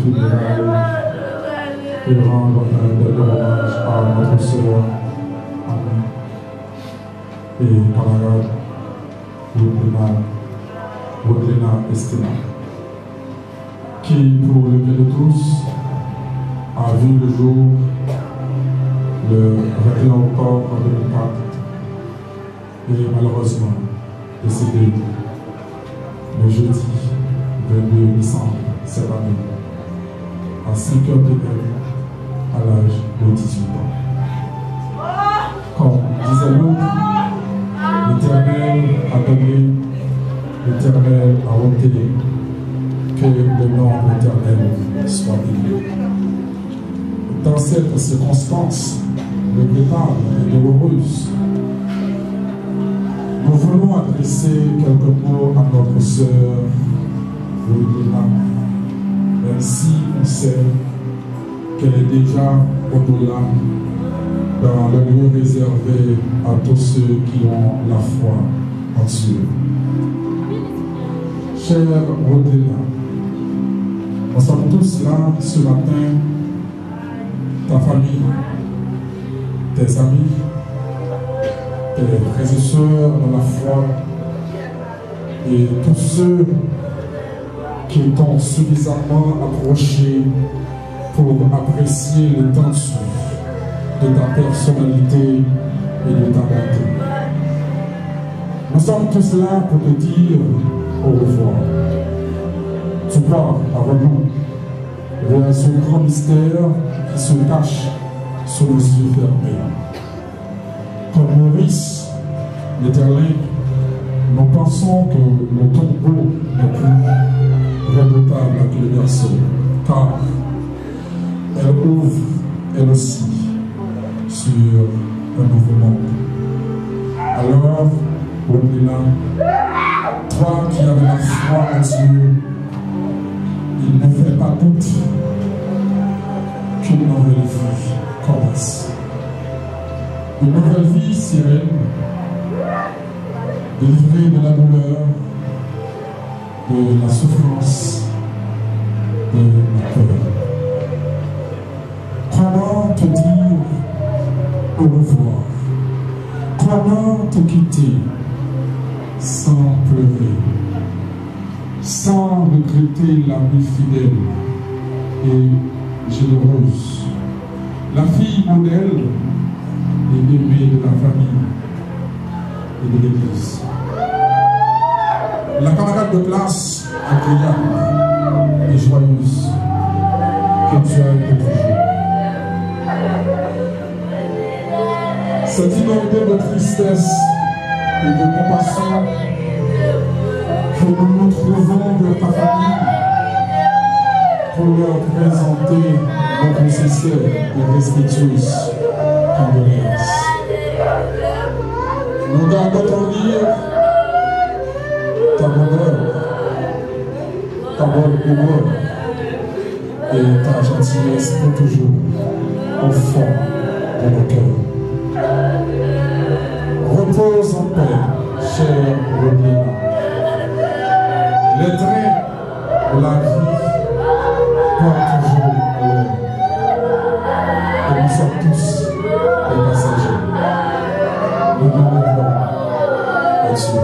funérailles et rendre un dernier hommage à notre sœur Anne et camarade Rodlena Estina, qui, pour le bien de tous, a vu le jour le 21 octobre 2004 et malheureusement décédé le jeudi 22 décembre cette année à 5h PM à l'âge de 18 ans. Comme disait l'autre, l'Éternel a donné, l'Éternel a ôté, que le nom de l'Éternel soit béni. Dans cette circonstance regrettable et douloureuse, nous voulons adresser quelques mots à notre sœur Rodlena, même si on sait qu'elle est déjà au-delà dans le lieu réservé à tous ceux qui ont la foi en Dieu. Chère Rodlena, nous sommes tous là ce matin, ta famille, tes amis, tes frères et sœurs dans la foi et tous ceux qui t'ont suffisamment approché pour apprécier l'étendue de ta personnalité et de ta bonté. Nous sommes tous là pour te dire au revoir. Tu pars avec nous vers ce grand mystère qui se cache sous les yeux fermés. Comme Maurice, l'Éternel, nous pensons que le tombeau n'est plus redoutable que le berceau, car elle ouvre, elle aussi, sur un nouveau monde. Alors, Rodlena, toi qui avais la foi en Dieu, il ne fait pas doute qu'une nouvelle vie commence. Une nouvelle vie sereine, délivrée de la douleur, de la souffrance, de la peur. Comment te dire au revoir? Comment te quitter sans pleurer, sans regretter l'amie fidèle et généreuse, la fille modèle et aimée de la famille et de l'Église, la camarade de classe agréable et joyeuse que tu as été toujours. Cette inondée de tristesse et de compassion que nous nous trouvons de ta famille pour leur présenter notre sincère et respectueuse condoléance. Nous gardons ton lire, ta bonheur, ta bonne humeur et ta gentillesse pour toujours au fond de nos cœurs. Repose en paix, chère Rodlena. Les trains de la vie portent toujours à l'heure. Et nous sommes tous des passagers. Nous nous revoilà à Dieu.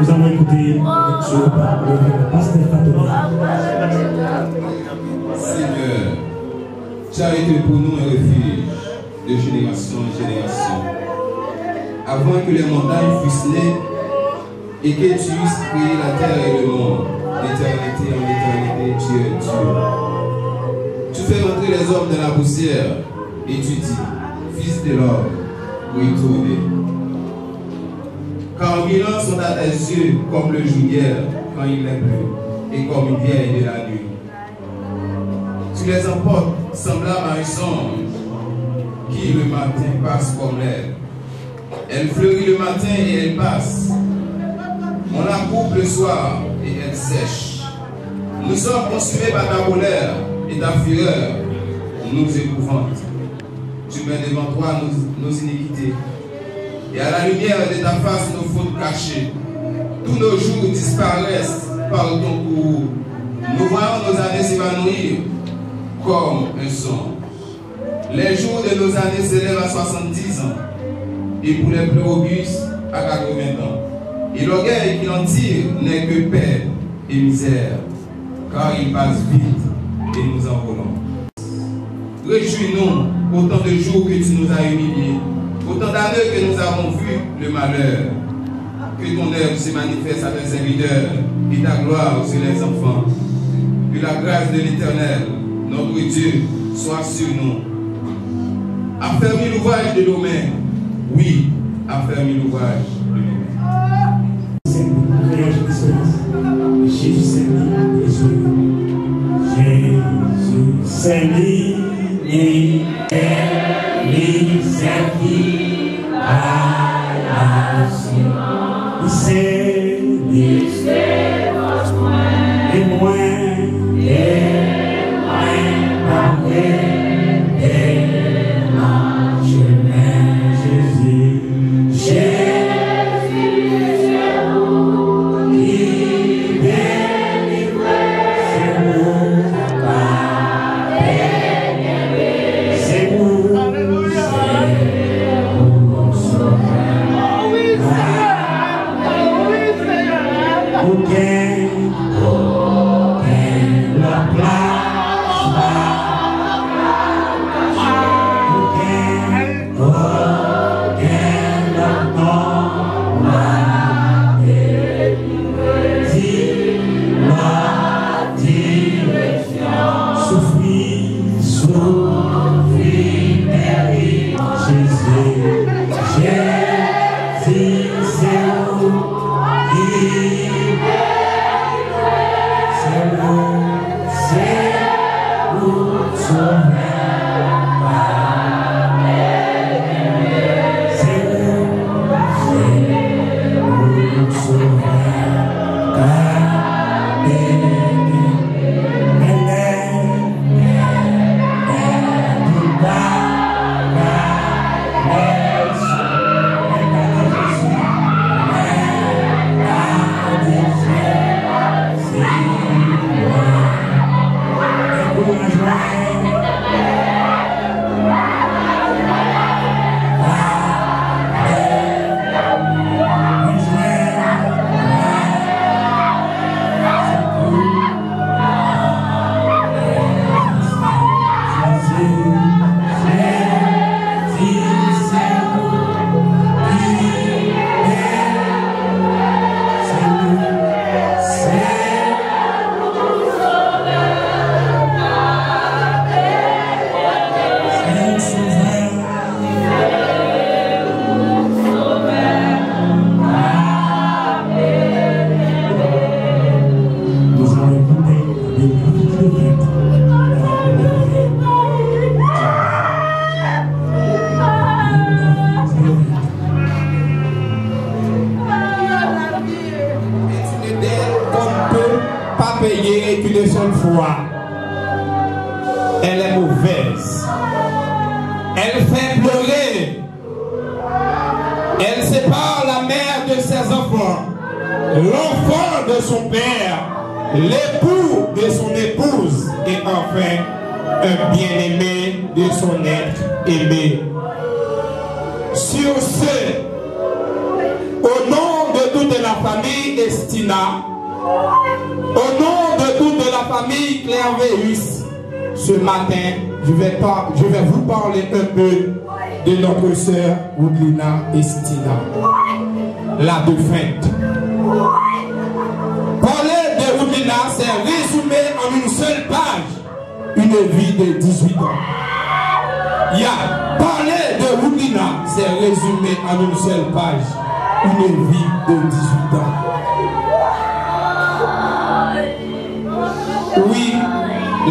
Nous allons écouter sur le pasteur Fatou. Seigneur, tu as été pour nous un refuge de génération en génération. Avant que les montagnes fussent nées et que tu eusses créé la terre et le monde, d'éternité en éternité, tu es Dieu. Tu fais rentrer les hommes dans la poussière et tu dis, fils de l'homme, où y tourner. Car 1000 ans sont à tes yeux comme le jour d'hier quand il n'est plus, et comme une vieille de la nuit. Tu les emportes semblables à un songe qui le matin passe comme l'air. Elle fleurit le matin et elle passe. On la coupe le soir et elle sèche. Nous sommes consumés par ta colère et ta fureur nous épouvante. Tu mets devant toi nos iniquités et à la lumière de ta face nos fautes cachées. tous nos jours disparaissent par ton cours. Nous voyons nos années s'évanouir comme un songe. Les jours de nos années s'élèvent à 70 ans et pour les plus robustes à 80 ans. Et l'orgueil qui en tire n'est que peine et misère, car il passe vite et nous envolons. Réjouis-nous autant de jours que tu nous as humiliés, autant d'années que nous avons vu le malheur. Que ton œuvre se manifeste à tes serviteurs et ta gloire sur les enfants. Que la grâce de l'Éternel, notre Dieu, soit sur nous. Affermis l'ouvrage de nos mains. Oui, affermis l'ouvrage de nos mains. Jésus s'est mis, Jésus s'est mis, il s'est mis à la Sion. Il s'est mis, et moi, parler de mon chemin, Jésus. Qu'une seule fois, elle est mauvaise, elle fait pleurer, elle sépare la mère de ses enfants, l'enfant de son père, l'époux de son épouse et enfin un bien-aimé de son être aimé. Sur ce, au nom de toute la famille Estina, au nom de toute la famille Clairveus, ce matin, je vais vous parler un peu de notre sœur Woodlina Estina, la défunte. Parler de Woodlina, c'est résumer en une seule page une vie de 18 ans. Parler de Woodlina, c'est résumer en une seule page une vie de 18 ans. Oui,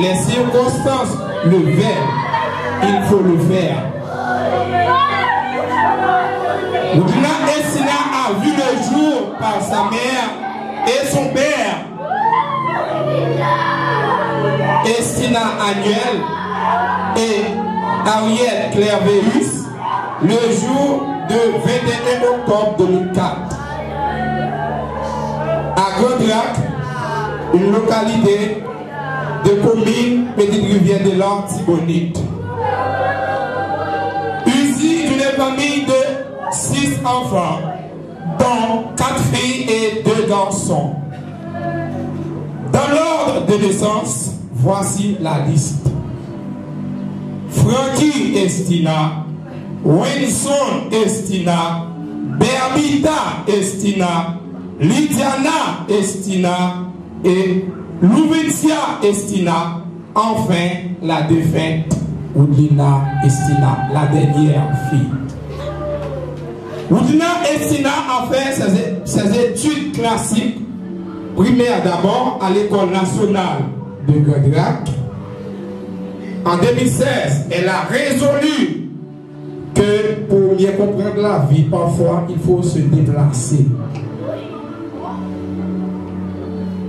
les circonstances le veulent, il faut le faire. Woodlina Estina a vu le jour par sa mère et son père. Estina Annuel et Ariel Clairveus le jour de 21 octobre 2004. À Grand-Drac, une localité de commune Petite Rivière de l'Antibonite. Issue d'une famille de 6 enfants, dont 4 filles et 2 garçons. Dans l'ordre de naissance, voici la liste. Frankie Estina, Wilson Estina, Berbita Estina, Lydiana Estina et Louvetia Estina. Enfin, la défunte Oudina Estina, la dernière fille. Oudina Estina a fait ses études classiques primaires d'abord à l'école nationale de Grand-Drac. En 2016, elle a résolu que pour mieux comprendre la vie, parfois il faut se déplacer.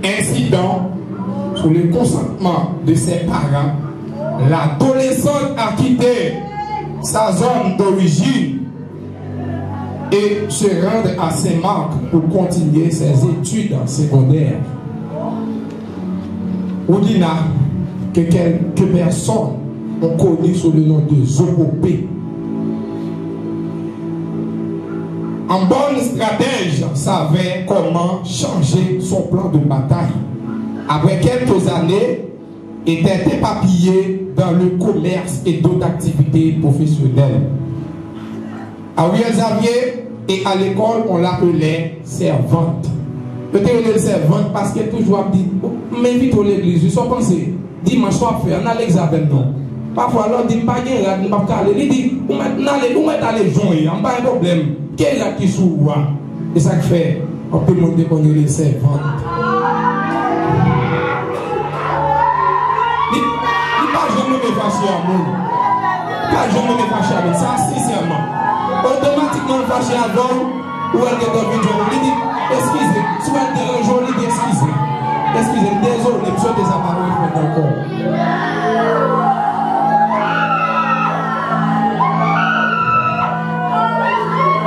Ainsi donc, sous le consentement de ses parents, l'adolescente a quitté sa zone d'origine et se rendre à Saint-Marc pour continuer ses études secondaires. Oudina, que quelques personnes ont connu sous le nom de Zopopé. En bonne stratège, savait comment changer son plan de bataille. Après quelques années, était éparpillé dans le commerce et d'autres activités professionnelles. À Xavier et à l'école, on l'appelait servante. Peut-être le servante parce qu'elle toujours dit, m'invite à l'église, je suis pensé, dimanche soir, on a l'examen, non. Parfois, on dit, pas de là, on va pas aller. Il dit, on va aller joindre, on n'a pas de problème. Quel est qui s'ouvre? Et ça fait, on peut montrer qu'on est les servantes. Il n'y a pas jamais me fâcher à nous. Pas jamais me fâcher à nous, ça, sincèrement. Automatiquement, on fâche avant, ou elle est dans une journée. Il dit, excusez, si vous êtes dérangeant, il dit, excusez. Excusez, désolé, je suis désapparu, je vais encore.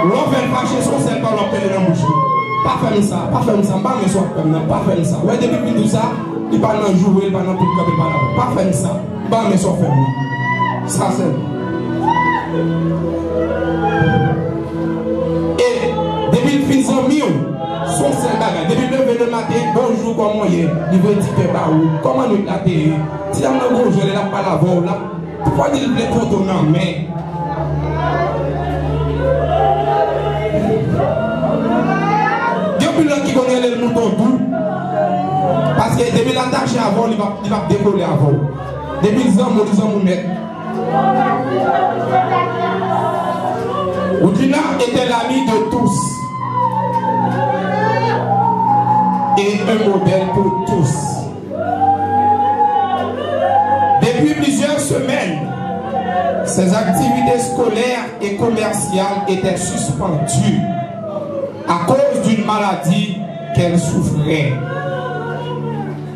L'on fait fâcher son serpent, l'on peut dans la bouche. Pas faire ça, pas faire ça, pas me soir comme ça, pas faire ça. Ouais, depuis tout ça, il va dans jouer, il va dans tout le cap, pas faire ça, pas me soir faire ça. Ça c'est. Et depuis le fils en mieux, son serpent, depuis le matin, bonjour, comment il est, il veut dire par où, comment nous la terre. Si on a un gros, je ne l'ai pas la voix là, pourquoi il plaît pour ton nom, mais. Depuis là qui connaît les moutons tout, parce que depuis l'attaché avant, il va décoller avant. Depuis les hommes, net. Oudina était l'ami de tous et un modèle pour tous. Depuis plusieurs semaines, ses activités scolaires et commerciales étaient suspendues à cause d'une maladie qu'elle souffrait.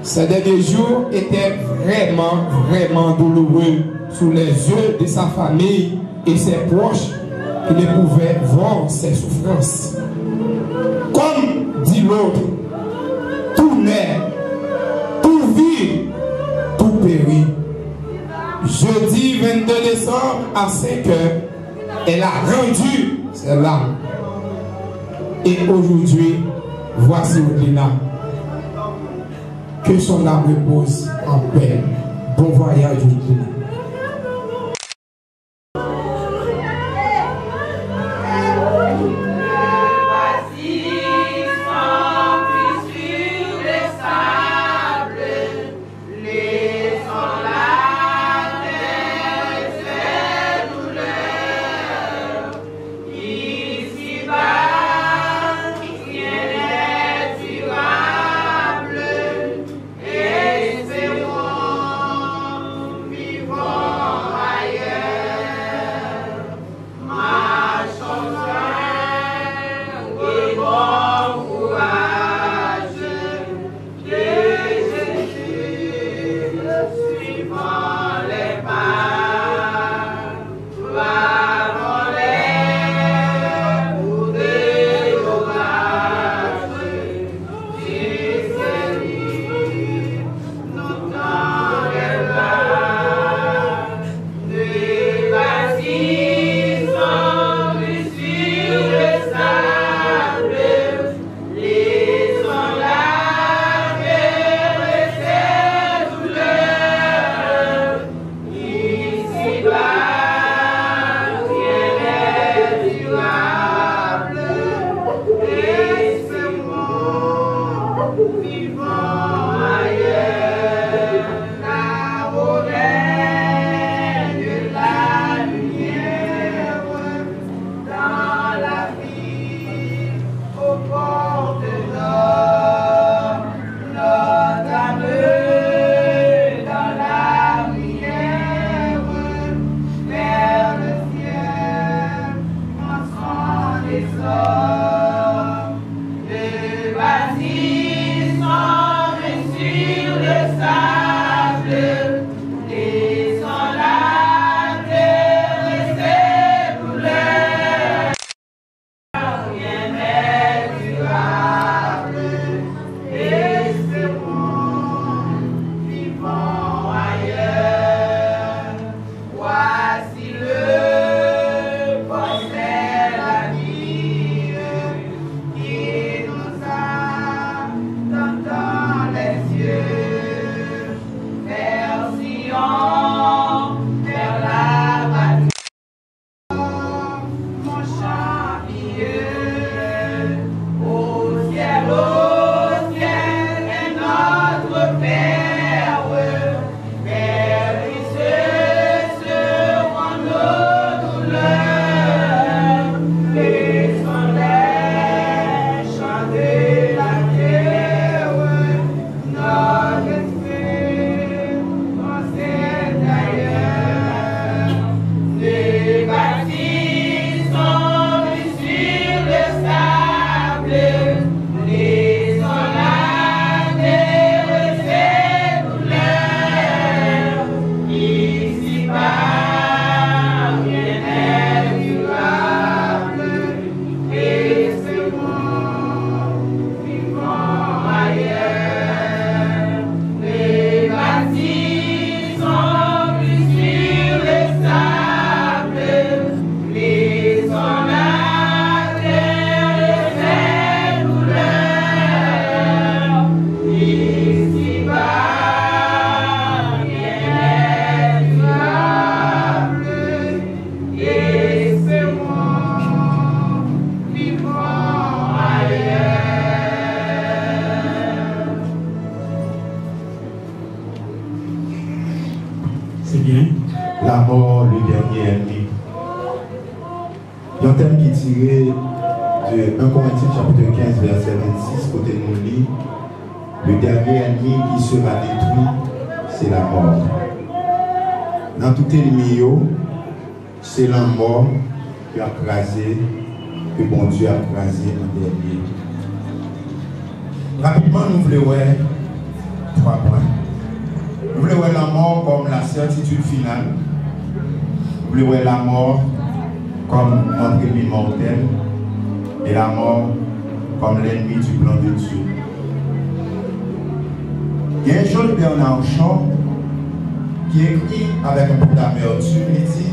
Ces derniers jours étaient vraiment douloureux sous les yeux de sa famille et ses proches qui ne pouvaient voir ses souffrances. Comme dit l'autre, tout naît, tout vit, tout périt. Jeudi 22 décembre à 5 heures, elle a rendu ses larmes. Et aujourd'hui, voici Oudina. Que son âme repose en paix. Bon voyage, Oudina. Viva La mort, le dernier ennemi. Il y a un thème qui est tiré de 1 Corinthiens chapitre 15 verset 26, côté de nous lit. Le dernier ennemi qui sera détruit, c'est la mort. Dans tout ennemi, c'est la mort qui a crasé, que bon Dieu a crasé en dernier. Rapidement, nous voulons voir 3 points. Nous voulons voir la mort comme la certitude finale. Nous voulons voir la mort comme notre ennemi mortel. Et la mort comme l'ennemi du plan de Dieu. Il y a un jour de Bernard Shaw qui écrit avec un peu d'amertume. Il dit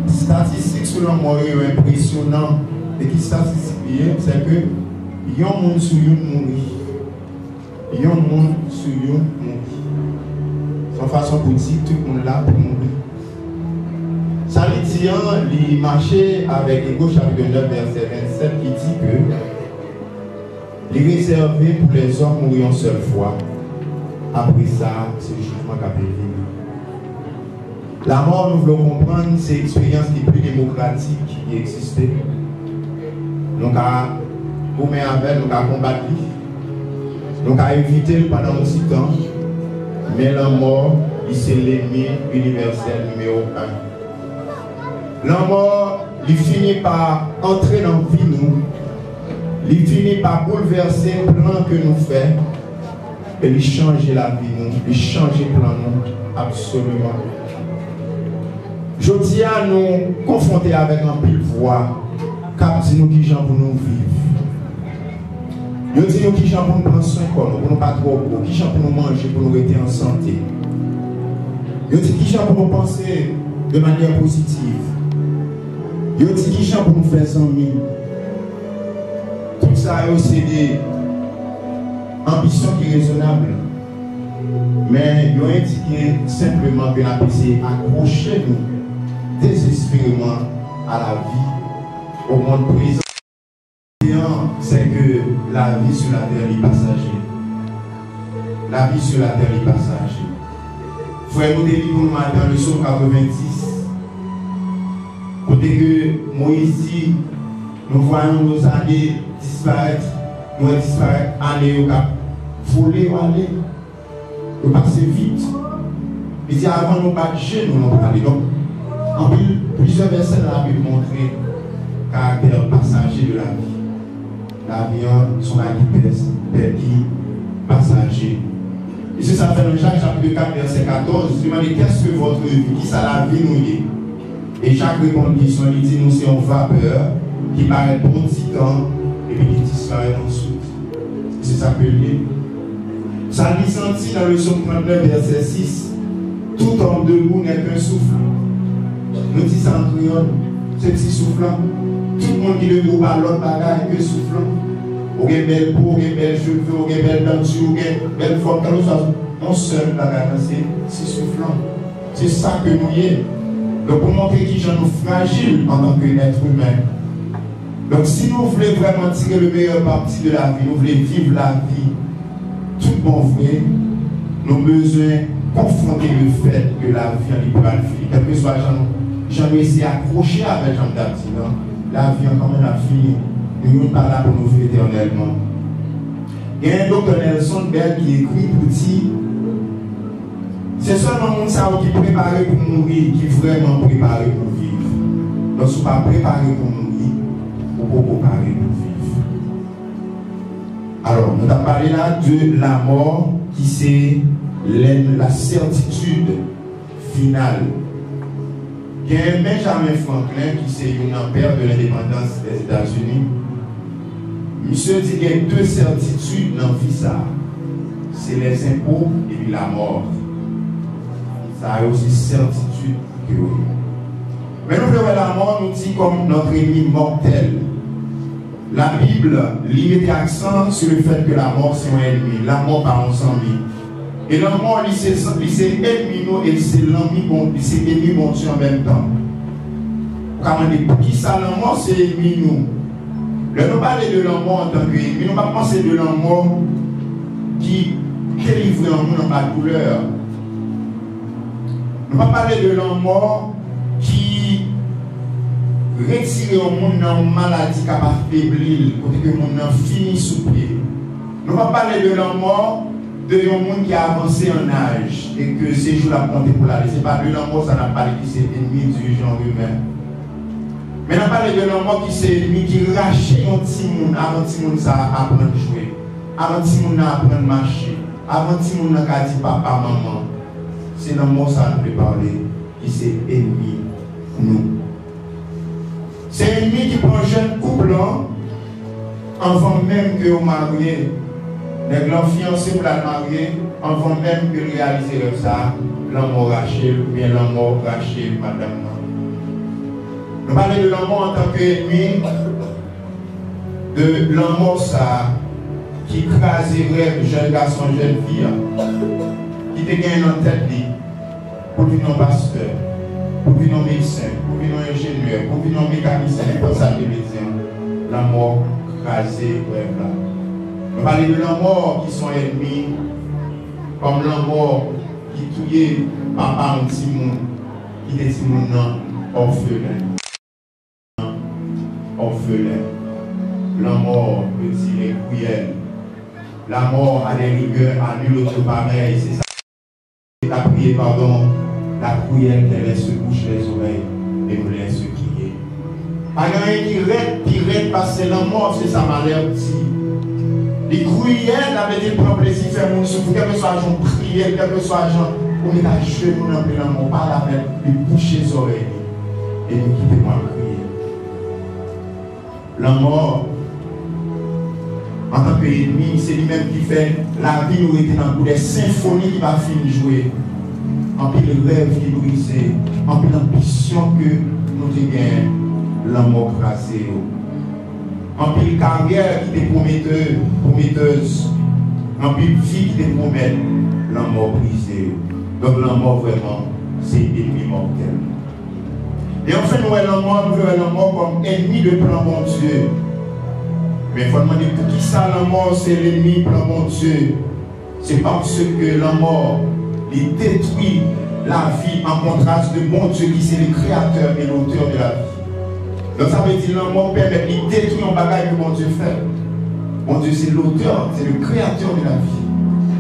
statistiques sur la mort est impressionnant. Et qui statistique, c'est que il y a un monde sur lui mourir. Il y a un monde sur lui mourir. Sans façon pour dire tout le monde là pour mourir. Ça veut dire, il marchait avec Hébreux chapitre 9 verset 27 qui dit que il est réservé pour les hommes mourir une seule fois. Après ça, c'est le jugement qui a péri. La mort, nous voulons comprendre, c'est l'expérience les plus démocratiques qui existait. Nous avons commis avec, nous avons combattu, nous avons évité pendant un petit temps. Mais la mort, c'est l'ennemi universel numéro 1. La mort, il finit par entrer dans la vie nous. Il finit par bouleverser le plan que nous faisons. Et il change la vie nous. Il change le plan nous. Absolument. Je dis à nous confronter avec un pile voix. Cap dit nous qui gens pour nous vivre. Je dis nous qui gens pour nous prendre soin pour nous pas trop gros. Qui gens pour nous manger, pour nous rester en santé. Je dis qui gens pour nous penser de manière positive. Je dis qui gens pour nous faire amis. Tout ça c'est des ambitions qui sont raisonnables. Mais ils ont indiqué simplement que la PC accrocher nous désespérément à la vie, au monde présent. C'est que la vie sur la terre est passagère. la vie sur la terre est passager. Frère, nous délivrons le matin le psaume 90. Côté que Moïse dit, nous voyons nos années disparaître, nous disparaître, années au cap, voler ou aller, nous passer vite. Il dit avant nous battre, nous n'avons pas allé. Donc, en plusieurs versets dans la Bible montrent le caractère passager de la vie. La vie, son qui passager. Et c'est ça fait dans Jacques chapitre 4, verset 14, il demande qu'est-ce que votre vie, qui ça la vie nous est. Et Jacques répond à question, il dit nous c'est une vapeur qui paraît pour un petit temps et puis qui disparaît ensuite. C'est ça que je dis. Ça dit senti dans le psaume 39, verset 6, tout homme debout n'est qu'un souffle. Nous disons en créole, ce petit soufflant. Tout le monde qui ne debout par l'autre bagaille que soufflant. Ou bien belle peau, ou bien belle cheveux, ou bien belle denture, ou bien belle forme. Quand nous sommes non seul bagaille, c'est soufflant. C'est ça que nous y est. Donc pour montrer qu'ils sont fragiles en tant qu'être humain. Donc si nous voulons vraiment tirer le meilleur parti de la vie, nous voulons vivre la vie tout bon vrai, nous avons besoin de confronter le fait que la vie en libéral finit. Quel que soit j'en ai essayé d'accrocher avec Jean Baptiste, la vie en quand même a fini. Nous ne sommes pas là pour nous vivre éternellement. Il y a un docteur Nelson Bell qui écrit pour dire c'est seulement le monde qui est préparé pour mourir, qui est vraiment préparé pour vivre. Donc, si vous ne pas préparé pour mourir, vous ne pouvez pas préparer pour vivre. Alors, nous avons parlé là de la mort qui c'est la certitude finale. Il y a un Benjamin Franklin qui c'est un père de l'indépendance des États-Unis. Monsieur dit qu'il y a deux certitudes dans la vie. C'est les impôts et puis la mort. Ça a aussi certitude que oui. Mais nous voyons la mort nous dit comme notre ennemi mortel. La Bible met accent sur le fait que la mort c'est un ennemi. La mort par son vie. Et la mort c'est ennemi nous et c'est ennemi bon Dieu en même temps. Pour qui ça la mort c'est ennemi nous. Nous parlons de la mort en tant qu'ennemi. Nous ne pas penser de la mort qui délivre en nous dans la douleur. Nous ne pas parler de la mort qui retire au monde dans une maladie qui a faibli, côté que le monde fini sous pied. Nous ne pas parler de la mort de un monde qui a avancé en âge et que ces jours-là compté pour la laisser. Pas de la mort, ça n'a pas dit que c'est ennemi du genre humain. Mais nous parlons de la mort qui c'est ennemi qui rachète un petit monde avant que le monde apprenne à jouer, avant que le monde apprenne à marcher, avant que le monde a dit papa, maman. C'est dans le mot ça nous peut parler, qui c'est ennemi nous. C'est ennemi qui prend un jeune couple avant même que vous mariez. Les grands fiancés pour la marier, avant même que réaliser comme ça, l'amour Rachel ou bien l'amour Rachel, madame. Nous parlons de l'amour en tant qu'ennemi, de l'amour ça qui craserait jeune garçon, jeune fille, qui te gagne en tête pour venir un pasteur, pour venir un médecin, pour venir un ingénieur, pour venir un mécanicien, pour ça de médecin. L'amour crasé, bref là. Nous parlons de l'amour qui sont ennemis, comme l'amour qui tuait papa un petit monde, qui était petit monde orphelin. Orphelin. L'amour petit et cruel. La mort a des rigueurs à nul autre pareil, c'est ça. La prière, pardon, la cruelle qu'elle laisse se bouche les oreilles et nous laisse crier. Il y a un qui rête parce que la mort, c'est sa malheur aussi. Les cruelles avaient dit prendre plaisir, faire mon souffle, quel que soit l'argent prière, quel que soit l'argent, on met à genoux dans le l'amour, pas la mettre, lui boucher les oreilles et nous quitter moi crier. La mort, en tant qu'ennemi, c'est lui-même qui fait la vie nous était dans des symphonies qui va finir jouer. En pile rêve qui brisé, en pile ambition que nous avons l'amour crasé. En pile carrière qui était prometteuse, en pile vie qui était prometteuse, l'amour brisé. Donc l'amour vraiment, c'est ennemi mortel. Et enfin, nous voyons l'amour comme ennemi de plan bon Dieu. Mais il faut demander pour qui ça la mort c'est l'ennemi plan bon Dieu. c'est parce que la mort, il détruit la vie en contraste de mon Dieu qui c'est le créateur et l'auteur de la vie. Donc ça veut dire que la mort permet de détruire un bagage que mon Dieu fait. Mon Dieu c'est l'auteur, c'est le créateur de la vie.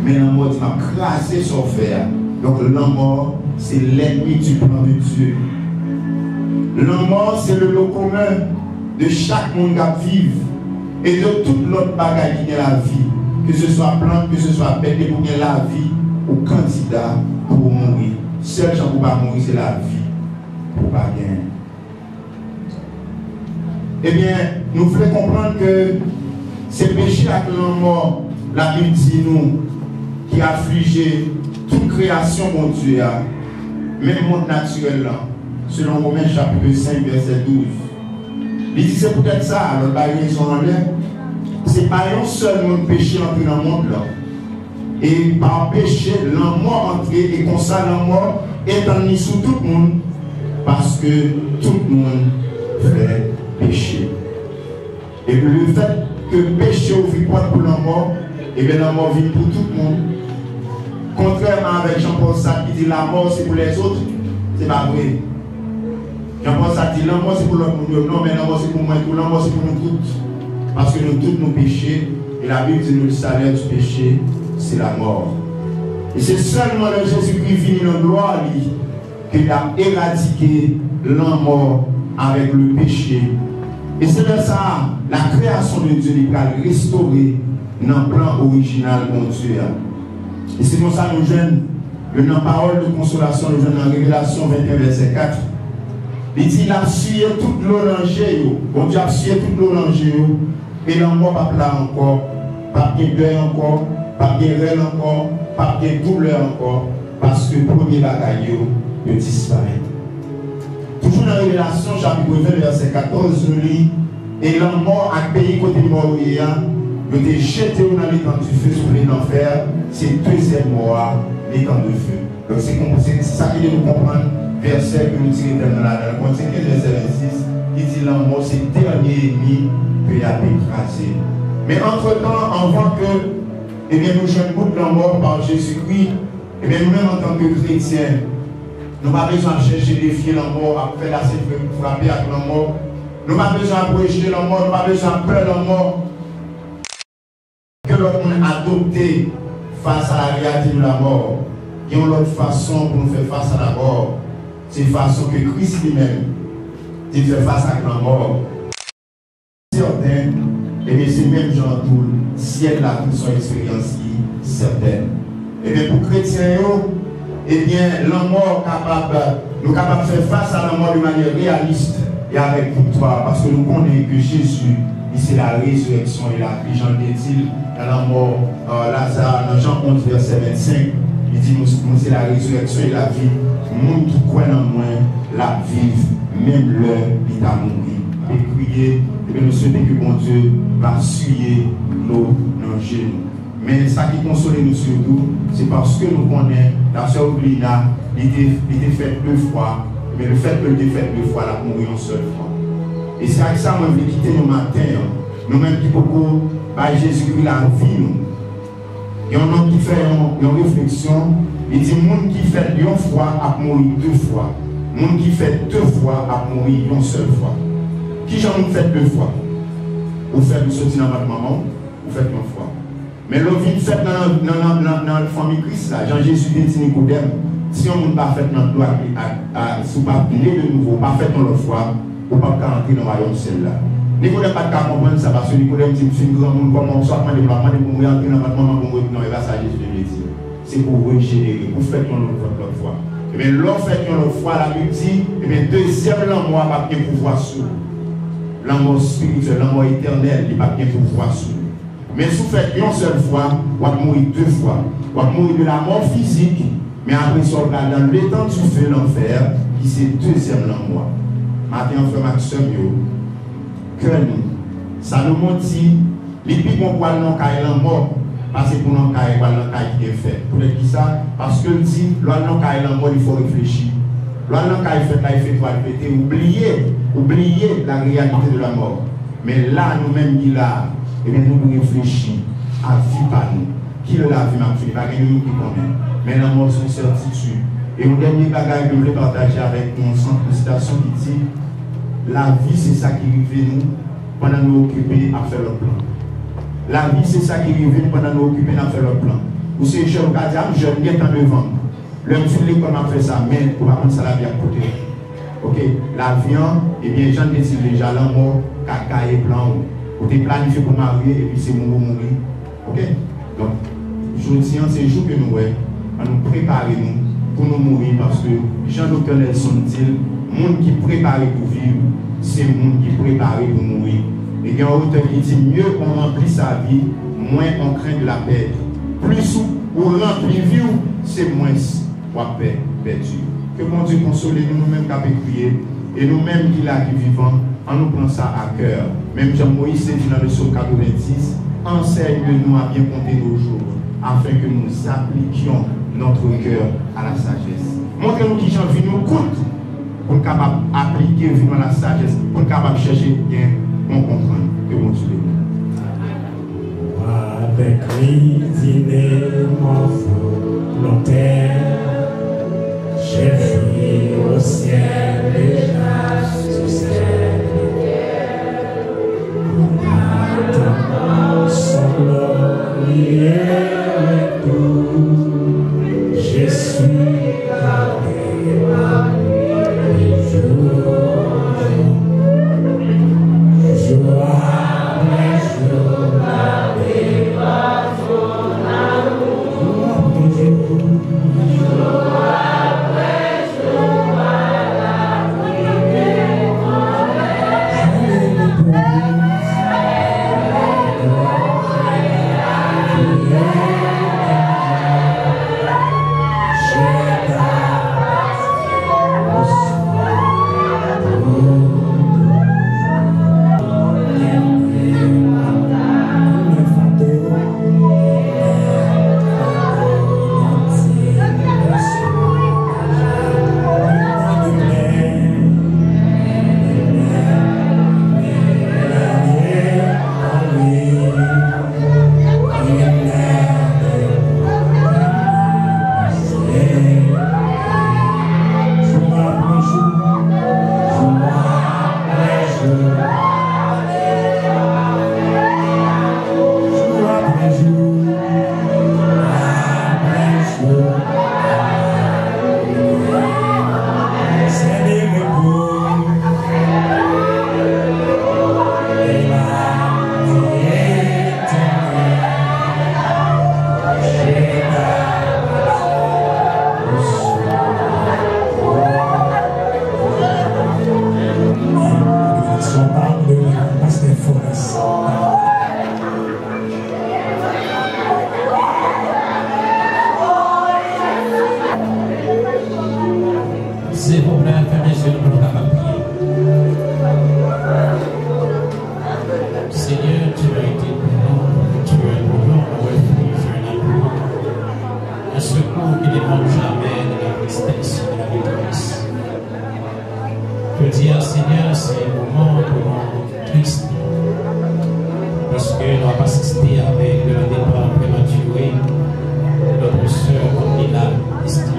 Mais la mort il m'a crasé son fer. Donc la mort c'est l'ennemi du plan de Dieu. La mort c'est le lot commun de chaque monde qui vit et de toute l'autre bagage qui est la vie. Que ce soit plante, que ce soit bête, pour gagner la vie ou candidat pour mourir. Seul gens pour pas mourir, c'est la vie pour pas gagner. Eh bien, nous voulons comprendre que c'est péché avec la mort, la Bible dit nous, qui a affligé toute création, mon Dieu, même le monde naturel, là, selon Romains chapitre 5, verset 12. Il dit c'est peut-être ça, alors la raison en l'air. C'est pas un seul monde péché entré dans le monde là. Et par péché, la mort entré, et comme ça, la mort est en sous tout le monde, parce que tout le monde fait péché. Et le fait que péché vit pas pour la mort, et bien la mort vit pour tout le monde. Contrairement avec Jean-Paul Sartre qui dit la mort c'est pour les autres, c'est pas vrai. Jean-Paul Sartre dit la mort c'est pour l'autre monde, non mais la mort c'est pour moi, la mort c'est pour nous tous. Parce que nous tous nous péchés, et la Bible dit nous le salaire du péché, c'est la mort. Et c'est seulement le Jésus-Christ venu en gloire qu'il a éradiqué la mort avec le péché. Et c'est de ça, la création de Dieu qui a restauré dans le plan original de Dieu. Et c'est comme ça nous jeunes, dans la parole de consolation, nous jeunes dans Révélation 21, verset 4. Il dit, il a suivi toute l'oranger, bon Dieu a suivi toute l'oranger, et la mort pas là encore, pas bien deuil encore, pas bien rêve encore, pas bien douleur encore, parce que le premier bagaille disparaît. Toujours dans la Révélation, chapitre 20, verset 14, nous lit, et la mort a payé côté mort, il était jeté dans l'étang du feu sous l'enfer, c'est deuxième mort, l'étang de feu. Donc c'est ça qui nous comprendre, verset que nous tirons dans la continue verset 26, il dit la mort, c'est le dernier ennemi qu'il a écrasé. Mais entre-temps, avant que eh bien, nous jeunes beaucoup de la mort par Jésus-Christ, eh bien, nous-mêmes en tant que chrétiens, nous n'avons pas besoin de chercher défier la mort, à faire la frapper avec la mort. Nous n'avons pas besoin de projeter la mort, nous n'avons pas besoin de peur la mort. Que l'autre monde adopté face à la réalité de la mort. Il y a une autre façon pour nous faire face à la mort. C'est une façon que Christ lui-même fait face à la mort. Certains, et bien c'est même Jean tout, si elle a toute son expérience certaine. Et bien pour chrétiens, et bien la mort nous capable de faire face à la mort de manière réaliste et avec victoire, parce que nous connaissons que Jésus, c'est la résurrection et la vie. Jean le dit dans la mort, Lazare, dans Jean 11, verset 25, il dit c'est la résurrection et la vie. Monde qui croit en moi, la vive, même l'heure, il a mouru. Et crier, et bien nous souhaitons que bon Dieu va suyer l'eau dans le genou. Mais ça qui console nous surtout, c'est parce que nous connaissons la sœur Oblina, il était fait 2 fois, mais le fait que il était fait 2 fois, elle a mouru une seule fois. Et c'est avec ça que je veux quitter nos matins, nous-mêmes qui pouvons, par Jésus-Christ, la vie. Il y a un homme qui fait une réflexion, il dit, le monde qui fait 1 fois a mouru 2 fois. Le monde qui fait 2 fois a mouru une seule fois. Qui j'en ai fait 2 fois? Vous faites sortir dans votre maman, vous faites 1 fois. Mais l'autre vie fait dans la famille Christ, Jean-Jésus dit Nicodème, si on n'a pas fait dans le droit, si on n'a pas né de nouveau, pas fait dans l'autre fois, on ne peut pas entrer dans le royaume celle-là. Nicodème n'a pas comprendre ça parce que Nicodème dit que grand monde comme on soit de développement pour mourir entrer dans votre maman pour non, et là ça Jésus de dire. C'est pour régénérer, pour faire dans l'autre fois. Et bien l'autre fait dans l'autre fois, la Bible dit, et bien deuxième l'amour n'a pas bien pouvoir sur. L'amour spirituel, l'amour éternel, il n'a pas bien pouvoir sur. Mais si vous faites 1 seule fois, vous allez mourir 2 fois. Vous allez mourir de la mort physique, mais après ça, vous allez dans l'étang du feu l'enfer, qui c'est deuxième l'amour. Maintenant, frère Maxime, que nous, ça nous montre les plus bons poils dans le mort, parce que pour nous, le qui est fait. Pour qui ça? Parce que dit, loi non le mort, il faut réfléchir. Loi non fait là, il fait quoi répéter, oublier la réalité de la mort. Mais là, nous-mêmes, qui là, et bien nous réfléchissons à vie par nous. Qui le de la vie, il n'y a pas de monde qui connaît. Mais la mort, c'est une certitude. Et un dernier bagage que je voulais partager avec nous, une citation qui dit la vie, c'est ça qui arrive nous pendant nous occuper à faire le plan. La vie, c'est ça qui arrive pendant nous occuper à faire le plan. Ou c'est jeune, je viens dans le vent. L'homme dit comment faire ça, mais pour pas ça la vie à côté. Ok, la vie, eh bien, j'en décide déjà la mort, caca et plan. Vous êtes planifié pour marier et puis c'est mourir. Ok, donc, je dis, c'est le jour que nous nous préparer pour nous mourir parce que Jean-Docteur Nelson dit, le monde qui prépare pour vivre, c'est le monde qui prépare pour mourir. Et il y a un auteur qui dit, mieux on remplit sa vie, moins on craint de la perdre. Plus on remplit vie, c'est moins on perd perdu. Que mon Dieu console nous-mêmes qui avons prié et nous-mêmes qui là qui vivons, en nous prenant ça à cœur. Même Jean-Moïse dit dans le psaume 90, enseigne-nous à bien compter nos jours, afin que nous appliquions notre cœur à la sagesse. Montrez-nous qui j'en vis nous coûte pour capable appliquer vivre la sagesse, pour capable chercher bien, on comprend que mon Dieu avec l'idée volontaire, j'ai vu au ciel déjà sur cette terre. Maintenant, son glorieux retour, je suis gardé par lui les jours, jour après jour, gardé par son amour, jour après jour, par la prière, S'il vous plaît, fermez les yeux pour la prier. Seigneur, tu as été pour nous, tu es pour nous, un refuge, un amour, un secours qui ne manque jamais de la tristesse et de la détresse. Je dis à Seigneur, c'est un moment triste, parce que nous avons assisté avec le départ prématuré de notre soeur comme il a estimé.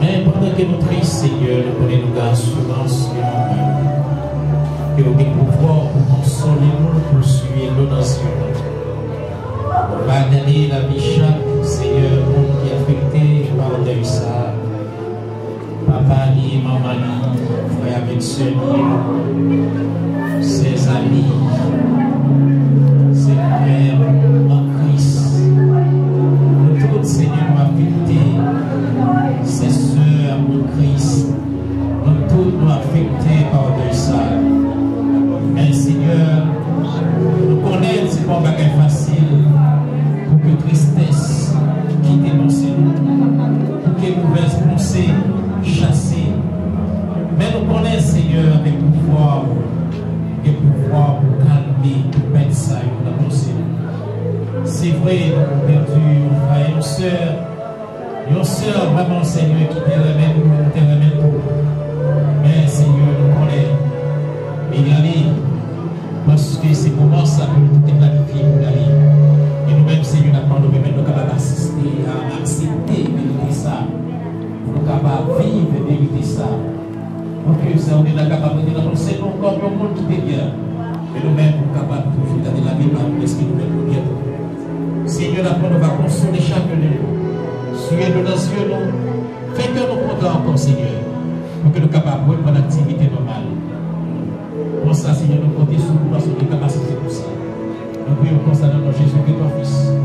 Mais pendant que nous tristes, Seigneur, nous prenons nos assurances que nous avons pouvoir pour consoler nous, pour suivre nos nations. Pardonnez la vie chaque, Seigneur, monde qui est affecté par le deuil ça. Papa, maman, frère avec soeur, ses amis, ses frères en Christ. Nous tous, Seigneur, nous affectés. Ses sœurs en Christ, nous tous nous affectés par le sale. Mais Seigneur, nous connaissons que ce n'est pas un bagage facile pour que tristesse quitte nous, pour que mauvaise pensée chasse. Mais nous connaissons, Seigneur, avec pouvoir, pour calmer, pour mettre ça dans nos cieux. C'est vrai, nous avons perdu un frère et une sœur. Nos sœurs, vraiment, Seigneur, qui te remettent pour. Mais, Seigneur, nous connaissons. Mais parce que c'est comment ça peut tout planifier pour aller. Et nous-mêmes, Seigneur, capables de vivre et d'hériter ça. Pour que ça, on est capable de lancer nos corps au monde qui est bien. Et nous-mêmes, nous sommes capables de profiter de la vie par l'esprit nous bien. Seigneur, après, nous va consoler chacun de nous. Suivez-nous dans ce lieu, faites que nous comptons encore, Seigneur, pour que nous soyons capables de prendre l'activité normale. Pour ça, Seigneur, nous comptons sur nous, parce que nous sommes capables de faire ça. Nous prions pour ça dans notre Jésus-Christ, ton Fils.